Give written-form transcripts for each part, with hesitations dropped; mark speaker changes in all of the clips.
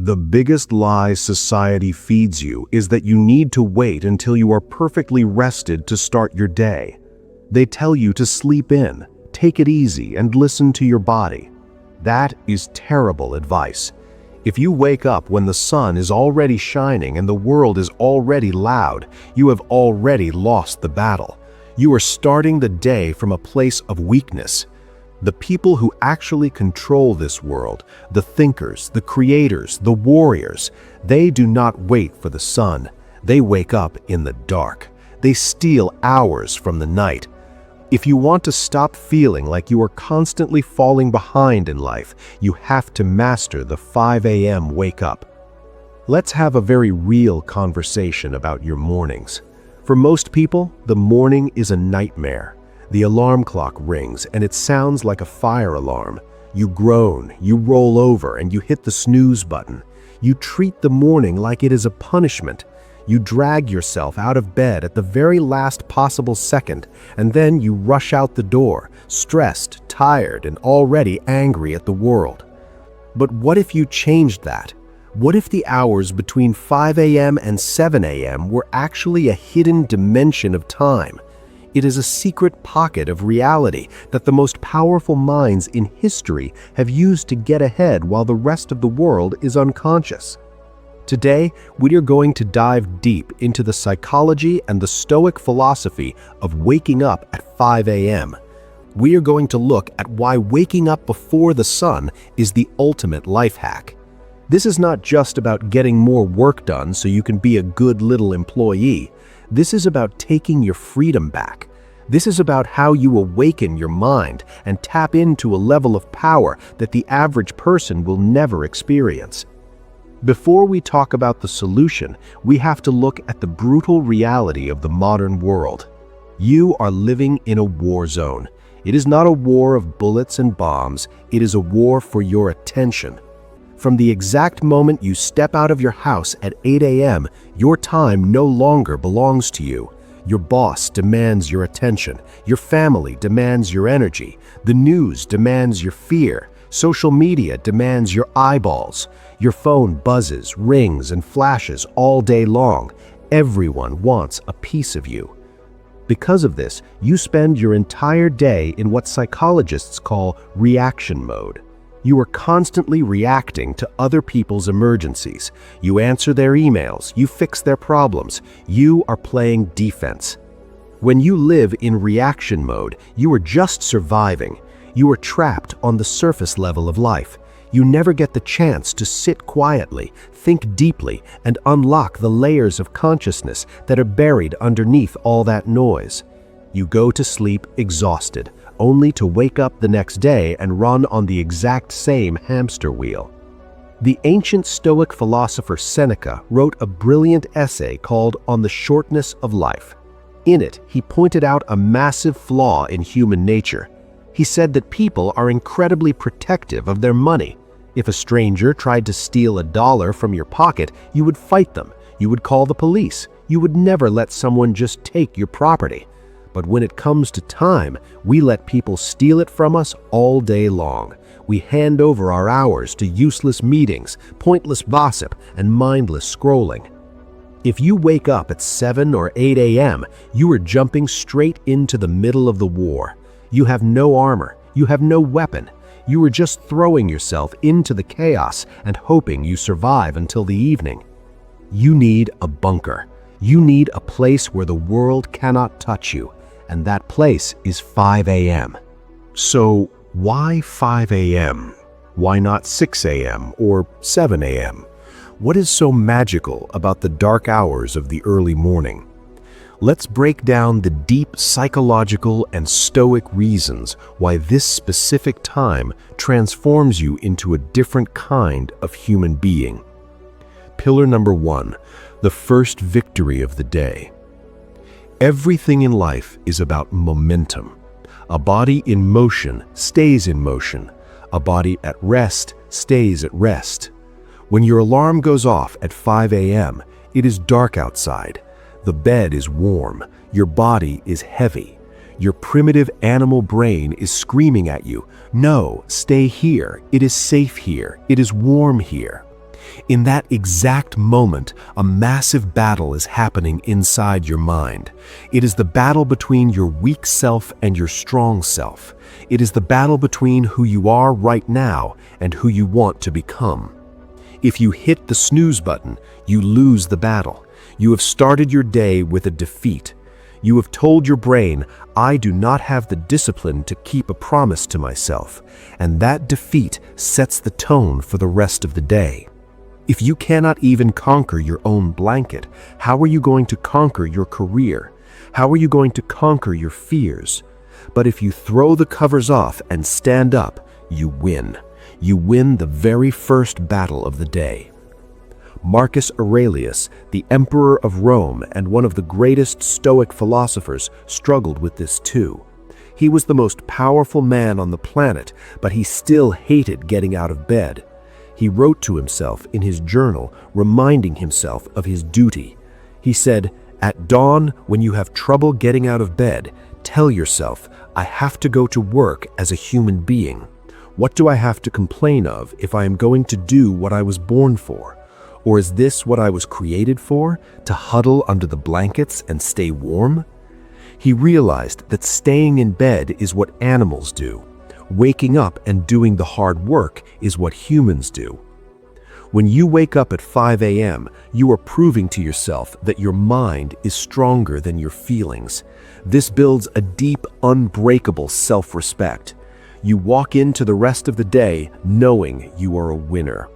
Speaker 1: The biggest lie society feeds you is that you need to wait until you are perfectly rested to start your day. They tell you to sleep in, take it easy, and listen to your body. That is terrible advice. If you wake up when the sun is already shining and the world is already loud, you have already lost the battle. You are starting the day from a place of weakness. The people who actually control this world, the thinkers, the creators, the warriors, they do not wait for the sun. They wake up in the dark. They steal hours from the night. If you want to stop feeling like you are constantly falling behind in life, you have to master the 5 a.m. wake up. Let's have a very real conversation about your mornings. For most people, the morning is a nightmare. The alarm clock rings and it sounds like a fire alarm. You groan, you roll over, and you hit the snooze button. You treat the morning like it is a punishment. You drag yourself out of bed at the very last possible second, and then you rush out the door, stressed, tired, and already angry at the world. But what if you changed that? What if the hours between 5 a.m. and 7 a.m. were actually a hidden dimension of time? It is a secret pocket of reality that the most powerful minds in history have used to get ahead while the rest of the world is unconscious. Today, we are going to dive deep into the psychology and the Stoic philosophy of waking up at 5 a.m. We are going to look at why waking up before the sun is the ultimate life hack. This is not just about getting more work done so you can be a good little employee. This is about taking your freedom back. This is about how you awaken your mind and tap into a level of power that the average person will never experience. Before we talk about the solution, we have to look at the brutal reality of the modern world. You are living in a war zone. It is not a war of bullets and bombs. It is a war for your attention. From the exact moment you step out of your house at 8 a.m., your time no longer belongs to you. Your boss demands your attention. Your family demands your energy. The news demands your fear. Social media demands your eyeballs. Your phone buzzes, rings, and flashes all day long. Everyone wants a piece of you. Because of this, you spend your entire day in what psychologists call reaction mode. You are constantly reacting to other people's emergencies. You answer their emails, you fix their problems. You are playing defense. When you live in reaction mode, you are just surviving. You are trapped on the surface level of life. You never get the chance to sit quietly, think deeply, and unlock the layers of consciousness that are buried underneath all that noise. You go to sleep exhausted, only to wake up the next day and run on the exact same hamster wheel. The ancient Stoic philosopher Seneca wrote a brilliant essay called On the Shortness of Life. In it, he pointed out a massive flaw in human nature. He said that people are incredibly protective of their money. If a stranger tried to steal $1 from your pocket, you would fight them. You would call the police. You would never let someone just take your property. But when it comes to time, we let people steal it from us all day long. We hand over our hours to useless meetings, pointless gossip, and mindless scrolling. If you wake up at 7 or 8 a.m., you are jumping straight into the middle of the war. You have no armor. You have no weapon. You are just throwing yourself into the chaos and hoping you survive until the evening. You need a bunker. You need a place where the world cannot touch you. And that place is 5 a.m. So why 5 a.m.? Why not 6 a.m. or 7 a.m.? What is so magical about the dark hours of the early morning? Let's break down the deep psychological and stoic reasons why this specific time transforms you into a different kind of human being. Pillar number 1, the first victory of the day. Everything in life is about momentum. A body in motion stays in motion. A body at rest stays at rest. When your alarm goes off at 5 a.m., it is dark outside. The bed is warm. Your body is heavy. Your primitive animal brain is screaming at you, "No, stay here. It is safe here. It is warm here." In that exact moment, a massive battle is happening inside your mind. It is the battle between your weak self and your strong self. It is the battle between who you are right now and who you want to become. If you hit the snooze button, you lose the battle. You have started your day with a defeat. You have told your brain, I do not have the discipline to keep a promise to myself, and that defeat sets the tone for the rest of the day. If you cannot even conquer your own blanket, how are you going to conquer your career? How are you going to conquer your fears? But if you throw the covers off and stand up, you win. You win the very first battle of the day. Marcus Aurelius, the emperor of Rome and one of the greatest Stoic philosophers, struggled with this too. He was the most powerful man on the planet, but he still hated getting out of bed. He wrote to himself in his journal, reminding himself of his duty. He said, "At dawn, when you have trouble getting out of bed, tell yourself, I have to go to work as a human being. What do I have to complain of if I am going to do what I was born for? Or is this what I was created for, to huddle under the blankets and stay warm?" He realized that staying in bed is what animals do. Waking up and doing the hard work is what humans do. When you wake up at 5 a.m., you are proving to yourself that your mind is stronger than your feelings. This builds a deep, unbreakable self-respect. You walk into the rest of the day knowing you are a winner.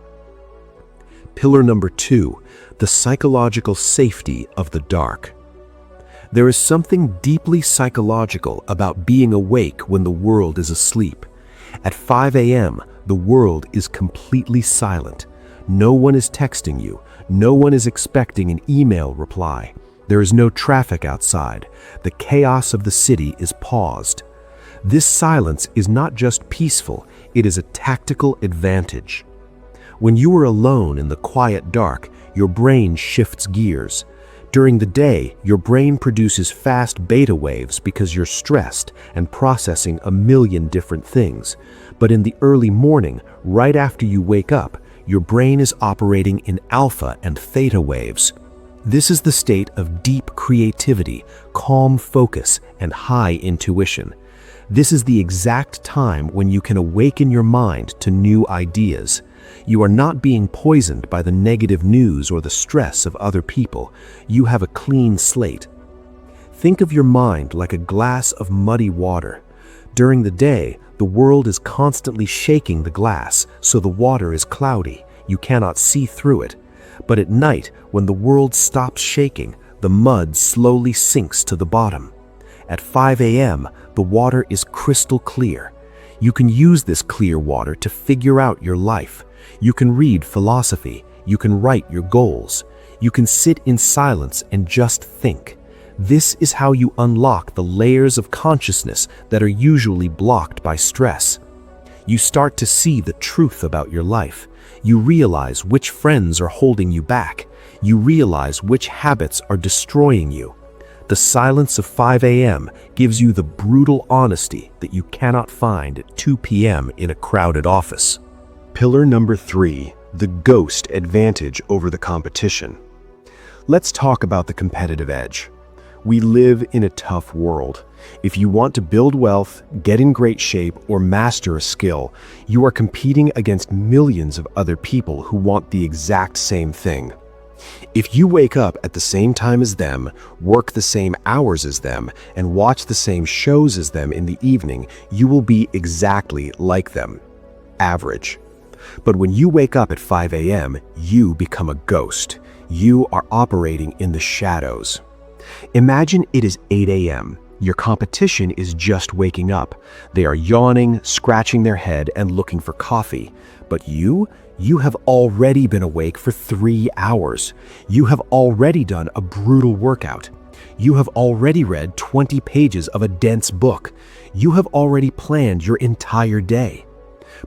Speaker 1: Pillar number 2, the psychological safety of the dark. There is something deeply psychological about being awake when the world is asleep. At 5 a.m., the world is completely silent. No one is texting you. No one is expecting an email reply. There is no traffic outside. The chaos of the city is paused. This silence is not just peaceful, it is a tactical advantage. When you are alone in the quiet dark, your brain shifts gears. During the day, your brain produces fast beta waves because you're stressed and processing a million different things. But in the early morning, right after you wake up, your brain is operating in alpha and theta waves. This is the state of deep creativity, calm focus, and high intuition. This is the exact time when you can awaken your mind to new ideas. You are not being poisoned by the negative news or the stress of other people. You have a clean slate. Think of your mind like a glass of muddy water. During the day, the world is constantly shaking the glass, so the water is cloudy. You cannot see through it. But at night, when the world stops shaking, the mud slowly sinks to the bottom. At 5 a.m., the water is crystal clear. You can use this clear water to figure out your life. You can read philosophy. You can write your goals. You can sit in silence and just think. This is how you unlock the layers of consciousness that are usually blocked by stress. You start to see the truth about your life. You realize which friends are holding you back. You realize which habits are destroying you. The silence of 5 a.m. gives you the brutal honesty that you cannot find at 2 p.m. in a crowded office. Pillar number 3, the ghost advantage over the competition. Let's talk about the competitive edge. We live in a tough world. If you want to build wealth, get in great shape, or master a skill, you are competing against millions of other people who want the exact same thing. If you wake up at the same time as them, work the same hours as them, and watch the same shows as them in the evening, you will be exactly like them. Average. But when you wake up at 5 a.m., you become a ghost. You are operating in the shadows. Imagine it is 8 a.m. Your competition is just waking up. They are yawning, scratching their head, and looking for coffee. But you have already been awake for 3 hours. You have already done a brutal workout. You have already read 20 pages of a dense book. You have already planned your entire day.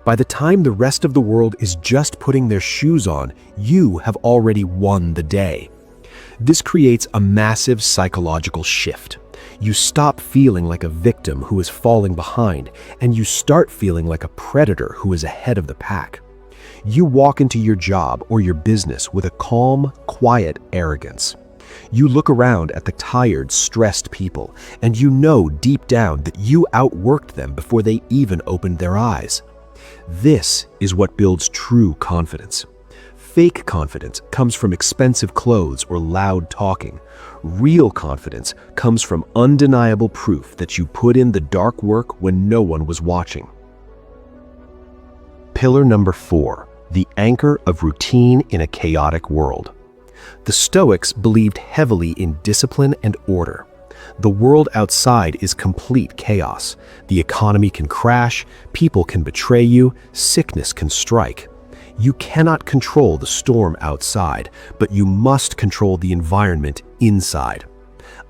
Speaker 1: By the time the rest of the world is just putting their shoes on, you have already won the day. This creates a massive psychological shift. You stop feeling like a victim who is falling behind, and you start feeling like a predator who is ahead of the pack. You walk into your job or your business with a calm, quiet arrogance. You look around at the tired, stressed people, and you know deep down that you outworked them before they even opened their eyes. This is what builds true confidence. Fake confidence comes from expensive clothes or loud talking. Real confidence comes from undeniable proof that you put in the dark work when no one was watching. Pillar number 4, the anchor of routine in a chaotic world. The Stoics believed heavily in discipline and order. The world outside is complete chaos. The economy can crash, people can betray you, sickness can strike. You cannot control the storm outside, but you must control the environment inside.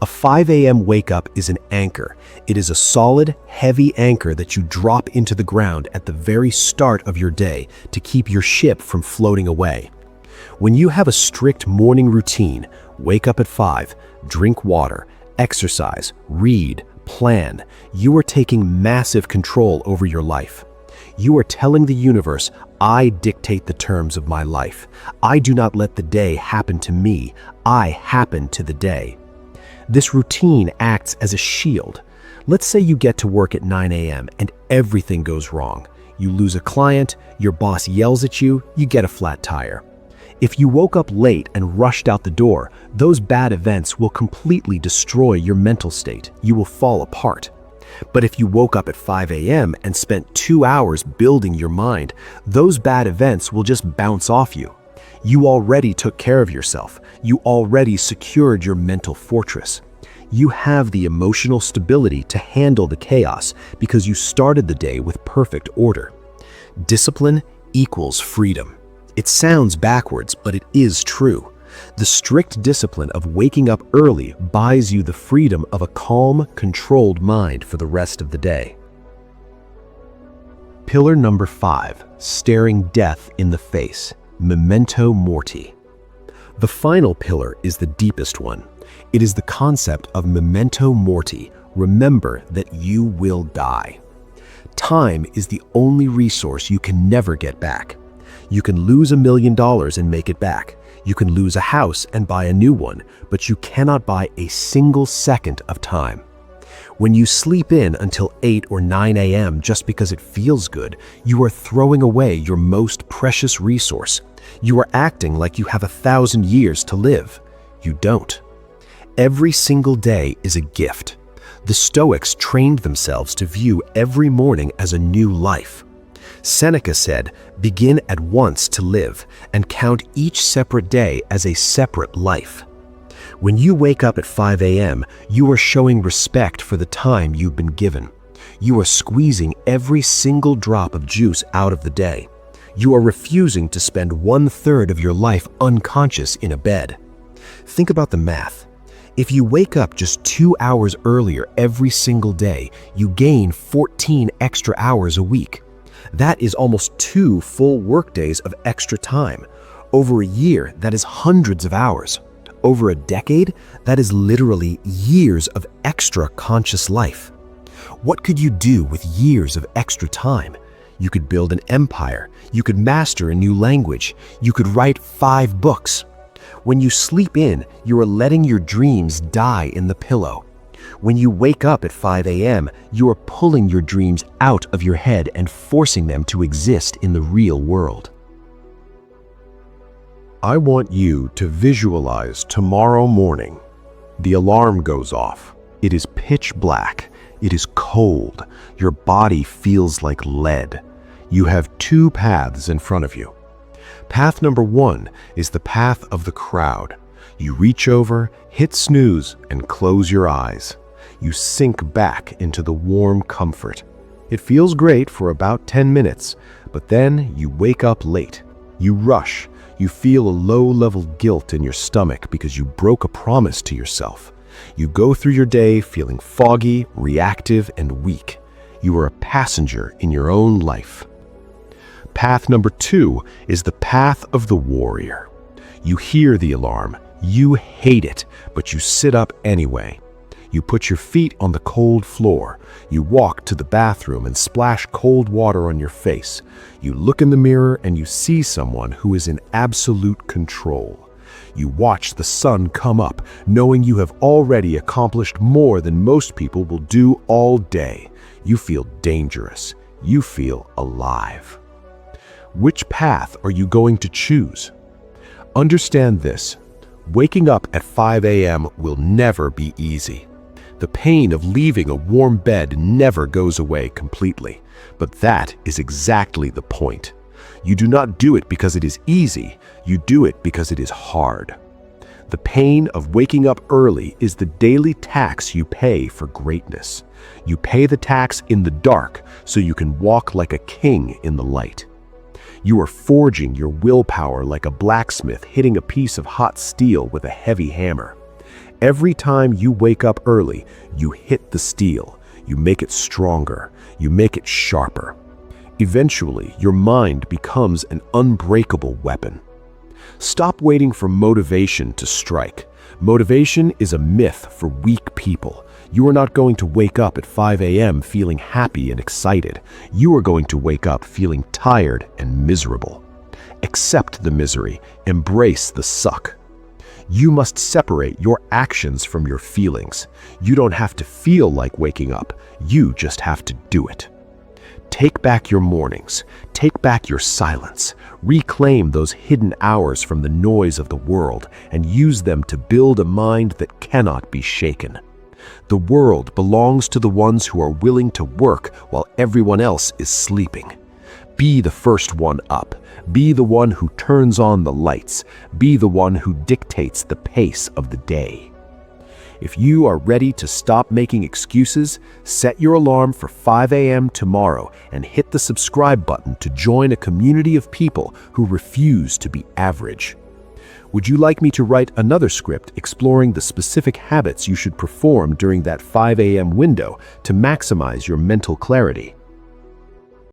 Speaker 1: A 5 a.m. wake-up is an anchor. It is a solid, heavy anchor that you drop into the ground at the very start of your day to keep your ship from floating away. When you have a strict morning routine, wake up at 5, drink water, exercise, read, plan, you are taking massive control over your life. You are telling the universe, I dictate the terms of my life. I do not let the day happen to me. I happen to the day. This routine acts as a shield. Let's say you get to work at 9 a.m. and everything goes wrong. You lose a client, your boss yells at you, you get a flat tire. If you woke up late and rushed out the door, those bad events will completely destroy your mental state. You will fall apart. But if you woke up at 5 a.m. and spent 2 hours building your mind, those bad events will just bounce off you. You already took care of yourself. You already secured your mental fortress. You have the emotional stability to handle the chaos because you started the day with perfect order. Discipline equals freedom. It sounds backwards, but it is true. The strict discipline of waking up early buys you the freedom of a calm, controlled mind for the rest of the day. Pillar number 5, staring death in the face. Memento mori. The final pillar is the deepest one. It is the concept of memento mori. Remember that you will die. Time is the only resource you can never get back. You can lose $1 million and make it back. You can lose a house and buy a new one, but you cannot buy a single second of time. When you sleep in until 8 or 9 a.m. just because it feels good, you are throwing away your most precious resource. You are acting like you have 1,000 years to live. You don't. Every single day is a gift. The Stoics trained themselves to view every morning as a new life. Seneca said, "Begin at once to live, and count each separate day as a separate life." When you wake up at 5 a.m., you are showing respect for the time you've been given. You are squeezing every single drop of juice out of the day. You are refusing to spend 1/3 of your life unconscious in a bed. Think about the math. If you wake up just 2 hours earlier every single day, you gain 14 extra hours a week. That is almost 2 full workdays of extra time. Over a year, that is hundreds of hours. Over a decade, that is literally years of extra conscious life. What could you do with years of extra time? You could build an empire. You could master a new language. You could write 5 books. When you sleep in, you are letting your dreams die in the pillow. When you wake up at 5 a.m., you are pulling your dreams out of your head and forcing them to exist in the real world. I want you to visualize tomorrow morning. The alarm goes off. It is pitch black. It is cold. Your body feels like lead. You have 2 paths in front of you. Path number 1 is the path of the crowd. You reach over, hit snooze, and close your eyes. You sink back into the warm comfort. It feels great for about 10 minutes, but then you wake up late. You rush. You feel a low-level guilt in your stomach because you broke a promise to yourself. You go through your day feeling foggy, reactive, and weak. You are a passenger in your own life. Path number 2 is the path of the warrior. You hear the alarm. You hate it, but you sit up anyway. You put your feet on the cold floor. You walk to the bathroom and splash cold water on your face. You look in the mirror and you see someone who is in absolute control. You watch the sun come up, knowing you have already accomplished more than most people will do all day. You feel dangerous. You feel alive. Which path are you going to choose? Understand this. Waking up at 5 a.m. will never be easy. The pain of leaving a warm bed never goes away completely, but that is exactly the point. You do not do it because it is easy, you do it because it is hard. The pain of waking up early is the daily tax you pay for greatness. You pay the tax in the dark so you can walk like a king in the light. You are forging your willpower like a blacksmith hitting a piece of hot steel with a heavy hammer. Every time you wake up early, you hit the steel, you make it stronger, you make it sharper. Eventually, your mind becomes an unbreakable weapon. Stop waiting for motivation to strike. Motivation is a myth for weak people. You are not going to wake up at 5 a.m. feeling happy and excited. You are going to wake up feeling tired and miserable. Accept the misery, embrace the suck. You must separate your actions from your feelings. You don't have to feel like waking up, you just have to do it. Take back your mornings, take back your silence, reclaim those hidden hours from the noise of the world and use them to build a mind that cannot be shaken. The world belongs to the ones who are willing to work while everyone else is sleeping. Be the first one up. Be the one who turns on the lights. Be the one who dictates the pace of the day. If you are ready to stop making excuses, set your alarm for 5 a.m. tomorrow and hit the subscribe button to join a community of people who refuse to be average. Would you like me to write another script exploring the specific habits you should perform during that 5 a.m. window to maximize your mental clarity?